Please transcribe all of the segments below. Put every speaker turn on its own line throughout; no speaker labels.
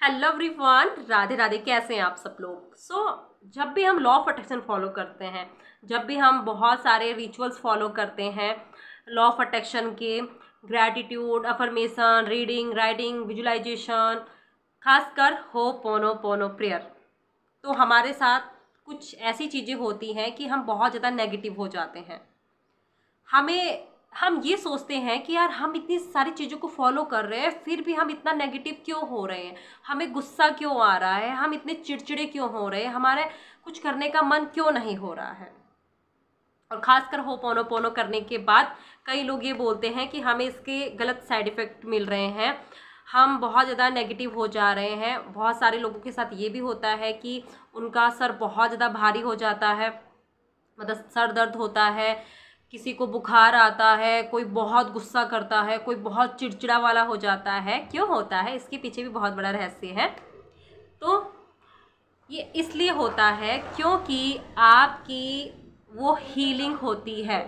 Hello everyone, Radhe Radhe. कैसे हैं आप सब लोग। जब भी हम लॉ ऑफ अट्रैक्शन फॉलो करते हैं, जब भी हम बहुत सारे रिचुअल्स फॉलो करते हैं लॉ ऑफ अट्रैक्शन के, gratitude, affirmation, reading, writing, visualisation, खासकर होपोनोपोनो प्रेयर, तो हमारे साथ कुछ ऐसी चीज़ें होती हैं कि हम बहुत ज़्यादा नेगेटिव हो जाते हैं। हम ये सोचते हैं कि यार हम इतनी सारी चीज़ों को फॉलो कर रहे हैं, फिर भी हम इतना नेगेटिव क्यों हो रहे हैं, हमें गुस्सा क्यों आ रहा है, हम इतने चिड़चिड़े क्यों हो रहे हैं, हमारे कुछ करने का मन क्यों नहीं हो रहा है। और ख़ासकर होपोनोपोनो करने के बाद कई लोग ये बोलते हैं कि हमें इसके गलत साइड इफ़ेक्ट मिल रहे हैं, हम बहुत ज़्यादा नेगेटिव हो जा रहे हैं। बहुत सारे लोगों के साथ ये भी होता है कि उनका सर बहुत ज़्यादा भारी हो जाता है, मतलब सर दर्द होता है, किसी को बुखार आता है, कोई बहुत गुस्सा करता है, कोई बहुत चिड़चिड़ा वाला हो जाता है। क्यों होता है, इसके पीछे भी बहुत बड़ा रहस्य है। तो ये इसलिए होता है क्योंकि आपकी वो हीलिंग होती है,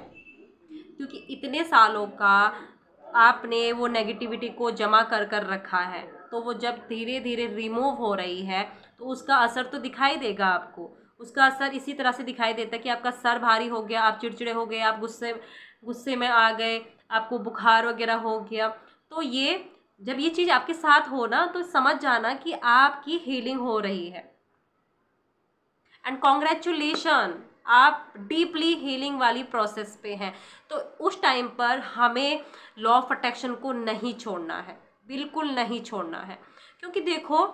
क्योंकि इतने सालों का आपने वो नेगेटिविटी को जमा कर कर रखा है, तो वो जब धीरे धीरे रिमूव हो रही है तो उसका असर तो दिखाई देगा आपको। उसका असर इसी तरह से दिखाई देता है कि आपका सर भारी हो गया, आप चिड़चिड़े हो गए, आप गुस्से में आ गए, आपको बुखार वगैरह हो गया। तो ये जब ये चीज़ आपके साथ हो ना, तो समझ जाना कि आपकी हीलिंग हो रही है। एंड कॉन्ग्रेचुलेशन, आप डीपली हीलिंग वाली प्रोसेस पे हैं। तो उस टाइम पर हमें लॉ ऑफ अट्रैक्शन को नहीं छोड़ना है, बिल्कुल नहीं छोड़ना है। क्योंकि देखो,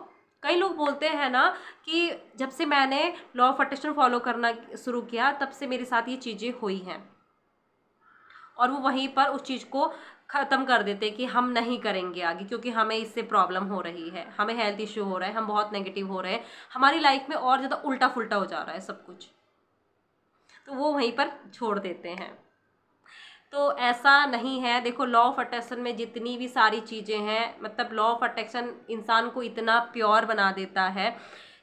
कई लोग बोलते हैं ना कि जब से मैंने लॉ ऑफ अट्रैक्शन फॉलो करना शुरू किया तब से मेरे साथ ये चीज़ें हुई हैं, और वो वहीं पर उस चीज़ को ख़त्म कर देते कि हम नहीं करेंगे आगे, क्योंकि हमें इससे प्रॉब्लम हो रही है, हमें हेल्थ इश्यू हो रहा है, हम बहुत नेगेटिव हो रहे हैं, हमारी लाइफ में और ज़्यादा उल्टा फुल्टा हो जा रहा है सब कुछ, तो वो वहीं पर छोड़ देते हैं। तो ऐसा नहीं है। देखो, लॉ ऑफ अट्रैक्शन में जितनी भी सारी चीज़ें हैं, मतलब लॉ ऑफ अट्रैक्शन इंसान को इतना प्योर बना देता है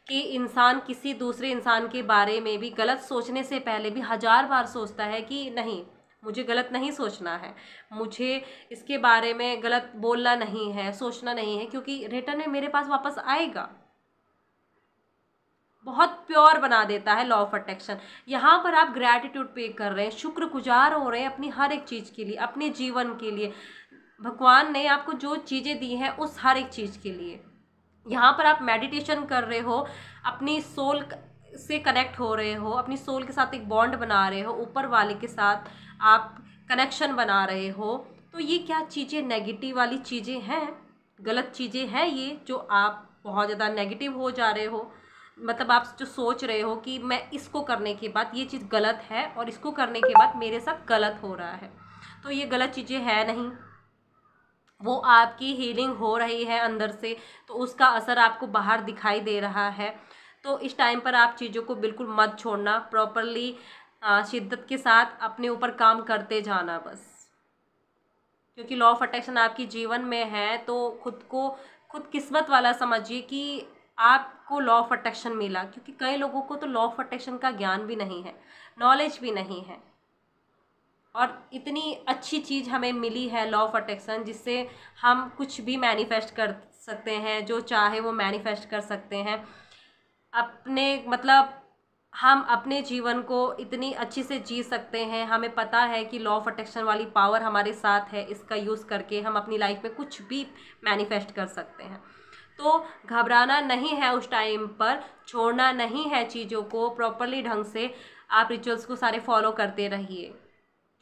कि इंसान किसी दूसरे इंसान के बारे में भी गलत सोचने से पहले भी 1000 बार सोचता है कि नहीं, मुझे गलत नहीं सोचना है, मुझे इसके बारे में गलत बोलना नहीं है, सोचना नहीं है, क्योंकि रिटर्न में मेरे पास वापस आएगा। बहुत प्योर बना देता है लॉ ऑफ अट्रैक्शन। यहाँ पर आप ग्रैटिट्यूड पे कर रहे हैं, शुक्रगुजार हो रहे हैं अपनी हर एक चीज़ के लिए, अपने जीवन के लिए, भगवान ने आपको जो चीज़ें दी हैं उस हर एक चीज़ के लिए। यहाँ पर आप मेडिटेशन कर रहे हो, अपनी सोल से कनेक्ट हो रहे हो, अपनी सोल के साथ एक बॉन्ड बना रहे हो, ऊपर वाले के साथ आप कनेक्शन बना रहे हो। तो ये क्या चीज़ें नेगेटिव वाली चीज़ें हैं, गलत चीज़ें हैं ये, जो आप बहुत ज़्यादा नेगेटिव हो जा रहे हो। मतलब आप जो सोच रहे हो कि मैं इसको करने के बाद ये चीज़ गलत है और इसको करने के बाद मेरे साथ गलत हो रहा है, तो ये गलत चीज़ें है नहीं, वो आपकी हीलिंग हो रही है अंदर से, तो उसका असर आपको बाहर दिखाई दे रहा है। तो इस टाइम पर आप चीज़ों को बिल्कुल मत छोड़ना, प्रॉपरली शिद्दत के साथ अपने ऊपर काम करते जाना बस। क्योंकि लॉ ऑफ अट्रैक्शन आपकी जीवन में है, तो खुद किस्मत वाला समझिए कि आपको लॉ ऑफ अट्रैक्शन मिला। क्योंकि कई लोगों को तो लॉ ऑफ अट्रैक्शन का ज्ञान भी नहीं है, नॉलेज भी नहीं है, और इतनी अच्छी चीज़ हमें मिली है लॉ ऑफ अट्रैक्शन, जिससे हम कुछ भी मैनिफेस्ट कर सकते हैं, जो चाहे वो मैनिफेस्ट कर सकते हैं अपने, मतलब हम अपने जीवन को इतनी अच्छी से जी सकते हैं। हमें पता है कि लॉ ऑफ अट्रैक्शन वाली पावर हमारे साथ है, इसका यूज़ करके हम अपनी लाइफ में कुछ भी मैनिफेस्ट कर सकते हैं। तो घबराना नहीं है उस टाइम पर, छोड़ना नहीं है चीज़ों को, प्रॉपरली ढंग से आप रिचुअल्स को सारे फॉलो करते रहिए।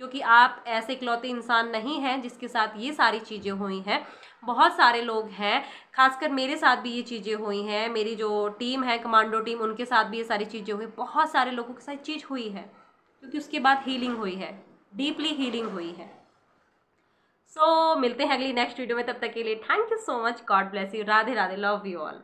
क्योंकि आप ऐसे इकलौते इंसान नहीं हैं जिसके साथ ये सारी चीज़ें हुई हैं, बहुत सारे लोग हैं, खासकर मेरे साथ भी ये चीज़ें हुई हैं, मेरी जो टीम है कमांडो टीम, उनके साथ भी ये सारी चीज़ें हुई, बहुत सारे लोगों के साथ चीज़ हुई है, क्योंकि उसके बाद हीलिंग हुई है, डीपली हीलिंग हुई है। मिलते हैं अगली नेक्स्ट वीडियो में, तब तक के लिए thank you so much, God bless you, Radhe Radhe, love you all.